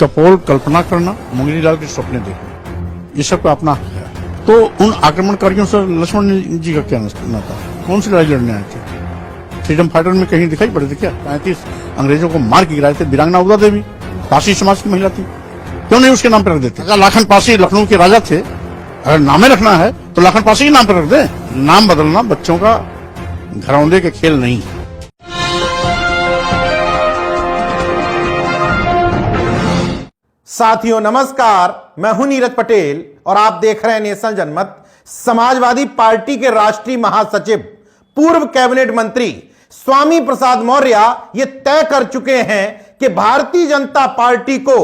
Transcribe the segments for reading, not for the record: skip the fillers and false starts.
कपोल कल्पना करना, मुंगली लाल के सपने देखना, ये सब का अपना हक है। तो उन आक्रमणकारियों से लक्ष्मण जी का क्या नाता? कौन सी लड़ाई लड़ने आए थे? फ्रीडम फाइटर में कहीं दिखाई पड़े थे क्या? 35 अंग्रेजों को मार के गिराए थे। वीरांगना उदा देवी पासी समाज की महिला थी, क्यों नहीं उसके नाम पर रख देते? लाखन पासी लखनऊ के राजा थे, अगर नामे रखना है तो लाखन पासी के नाम पर रख दे। नाम बदलना बच्चों का घरौंदे के खेल नहीं। साथियों नमस्कार, मैं हूं नीरज पटेल और आप देख रहे हैं नेशनल जनमत। समाजवादी पार्टी के राष्ट्रीय महासचिव पूर्व कैबिनेट मंत्री स्वामी प्रसाद मौर्य ये तय कर चुके हैं कि भारतीय जनता पार्टी को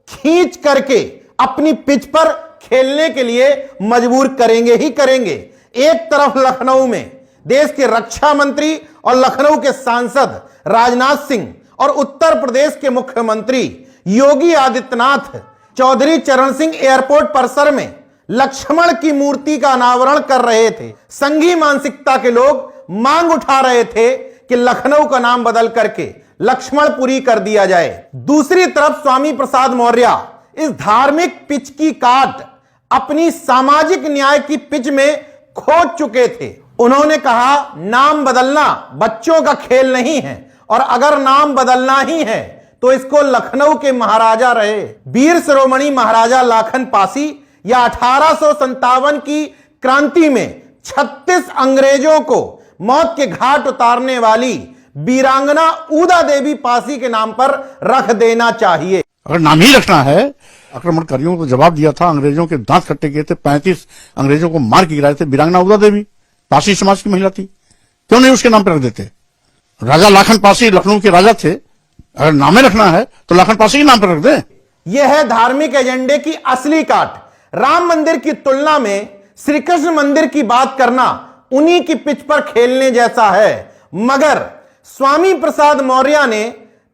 खींच करके अपनी पिच पर खेलने के लिए मजबूर करेंगे ही करेंगे। एक तरफ लखनऊ में देश के रक्षा मंत्री और लखनऊ के सांसद राजनाथ सिंह और उत्तर प्रदेश के मुख्यमंत्री योगी आदित्यनाथ चौधरी चरण सिंह एयरपोर्ट परिसर में लक्ष्मण की मूर्ति का अनावरण कर रहे थे। संघी मानसिकता के लोग मांग उठा रहे थे कि लखनऊ का नाम बदल करके लक्ष्मणपुरी कर दिया जाए। दूसरी तरफ स्वामी प्रसाद मौर्य इस धार्मिक पिच की काट अपनी सामाजिक न्याय की पिच में खोज चुके थे। उन्होंने कहा नाम बदलना बच्चों का खेल नहीं है और अगर नाम बदलना ही है तो इसको लखनऊ के महाराजा रहे वीर शिरोमणि महाराजा लाखन पासी या 1857 की क्रांति में 36 अंग्रेजों को मौत के घाट उतारने वाली वीरांगना उदा देवी पासी के नाम पर रख देना चाहिए। अगर नाम ही रखना है, आक्रमणकारियों को जवाब दिया था, अंग्रेजों के दांत खट्टे किए थे, 35 अंग्रेजों को मार के गिराए थे। वीरांगना उदा देवी पासी समाज की महिला थी, क्यों नहीं उसके नाम पर रख देते? राजा लाखन पासी लखनऊ के राजा थे, अगर नामे रखना है तो लाखन पासी के नाम पर रख दे। यह है धार्मिक एजेंडे की असली काट। राम मंदिर की तुलना में श्री कृष्ण मंदिर की बात करना उन्हीं की पिच पर खेलने जैसा है। मगर स्वामी प्रसाद मौर्य ने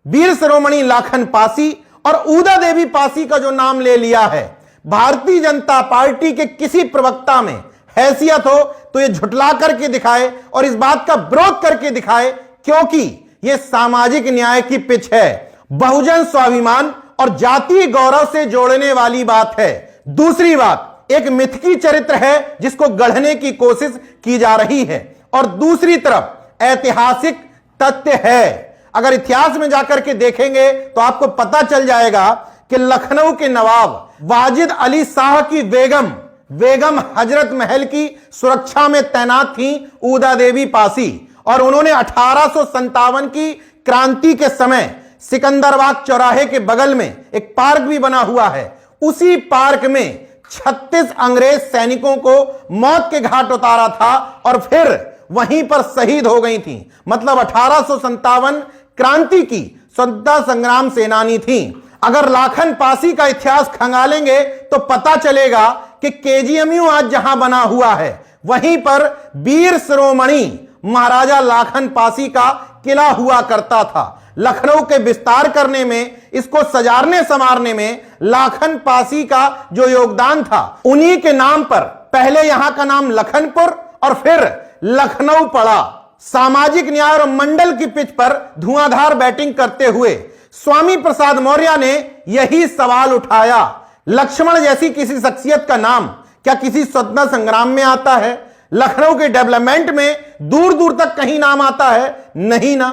वीर शिरोमणि लाखन पासी और उदा देवी पासी का जो नाम ले लिया है, भारतीय जनता पार्टी के किसी प्रवक्ता में हैसियत हो तो यह झुठला करके दिखाए और इस बात का विरोध करके दिखाए, क्योंकि यह सामाजिक न्याय की पिच है। बहुजन स्वाभिमान और जातीय गौरव से जोड़ने वाली बात है। दूसरी बात, एक मिथकी चरित्र है जिसको गढ़ने की कोशिश की जा रही है और दूसरी तरफ ऐतिहासिक तथ्य है। अगर इतिहास में जाकर के देखेंगे तो आपको पता चल जाएगा कि लखनऊ के नवाब वाजिद अली शाह की बेगम हजरत महल की सुरक्षा में तैनात थी उदा देवी पासी और उन्होंने 1857 की क्रांति के समय सिकंदराबाद चौराहे के बगल में एक पार्क भी बना हुआ है। उसी पार्क में 36 अंग्रेज सैनिकों को मौत के घाट उतारा था और फिर वहीं पर शहीद हो गई थी। मतलब 1857 क्रांति की स्वतंत्रता संग्राम सेनानी थी। अगर लाखन पासी का इतिहास खंगालेंगे तो पता चलेगा कि केजीएमयू आज जहां बना हुआ है वहीं पर वीर शिरोमणि महाराजा लाखन पासी का किला हुआ करता था। लखनऊ के विस्तार करने में, इसको सजारने संवारने में लाखन पासी का जो योगदान था, उन्हीं के नाम पर पहले यहां का नाम लखनपुर और फिर लखनऊ पड़ा। सामाजिक न्याय और मंडल की पिच पर धुआंधार बैटिंग करते हुए स्वामी प्रसाद मौर्य ने यही सवाल उठाया, लक्ष्मण जैसी किसी शख्सियत का नाम क्या किसी स्वतंत्रता संग्राम में आता है? लखनऊ के डेवलपमेंट में दूर दूर तक कहीं नाम आता है? नहीं ना।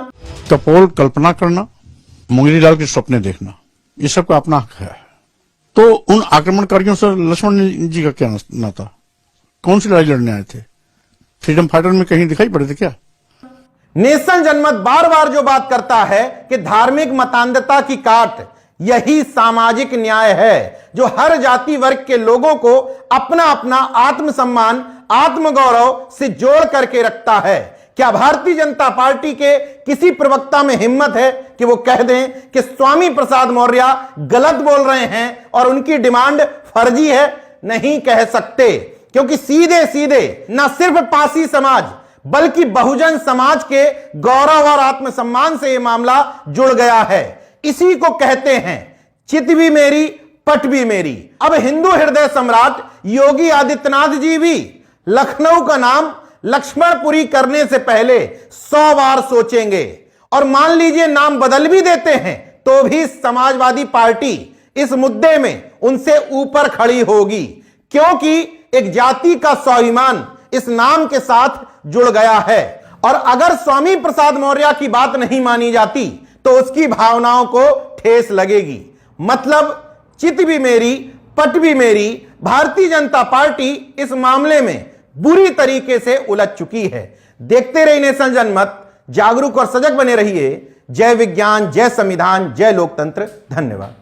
कपोल कल्पना करना, मुंगली लाल के सपने देखना, ये सब का अपना हक है। तो उन आक्रमणकारियों से लक्ष्मण जी का क्या नाता? कौन सी लड़ाई लड़ने आए थे? फ्रीडम फाइटर में कहीं दिखाई पड़े थे क्या? नेशनल जनमत बार बार जो बात करता है कि धार्मिक मतांधता की काट यही सामाजिक न्याय है जो हर जाति वर्ग के लोगों को अपना अपना आत्मसम्मान, आत्मगौरव से जोड़ करके रखता है। क्या भारतीय जनता पार्टी के किसी प्रवक्ता में हिम्मत है कि वो कह दें कि स्वामी प्रसाद मौर्य गलत बोल रहे हैं और उनकी डिमांड फर्जी है? नहीं कह सकते, क्योंकि सीधे सीधे न सिर्फ पासी समाज बल्कि बहुजन समाज के गौरव और आत्मसम्मान से यह मामला जुड़ गया है। इसी को कहते हैं चित भी मेरी पट भी मेरी। अब हिंदू हृदय सम्राट योगी आदित्यनाथ जी भी लखनऊ का नाम लक्ष्मणपुरी करने से पहले 100 बार सोचेंगे और मान लीजिए नाम बदल भी देते हैं तो भी समाजवादी पार्टी इस मुद्दे में उनसे ऊपर खड़ी होगी, क्योंकि एक जाति का स्वाभिमान इस नाम के साथ जुड़ गया है। और अगर स्वामी प्रसाद मौर्य की बात नहीं मानी जाती तो उसकी भावनाओं को ठेस लगेगी। मतलब चित भी मेरी, पट भी मेरी, भारतीय जनता पार्टी इस मामले में बुरी तरीके से उलझ चुकी है। देखते रहिए नेशन जनमत, जागरूक और सजग बने रहिए। जय विज्ञान, जय संविधान, जय लोकतंत्र। धन्यवाद।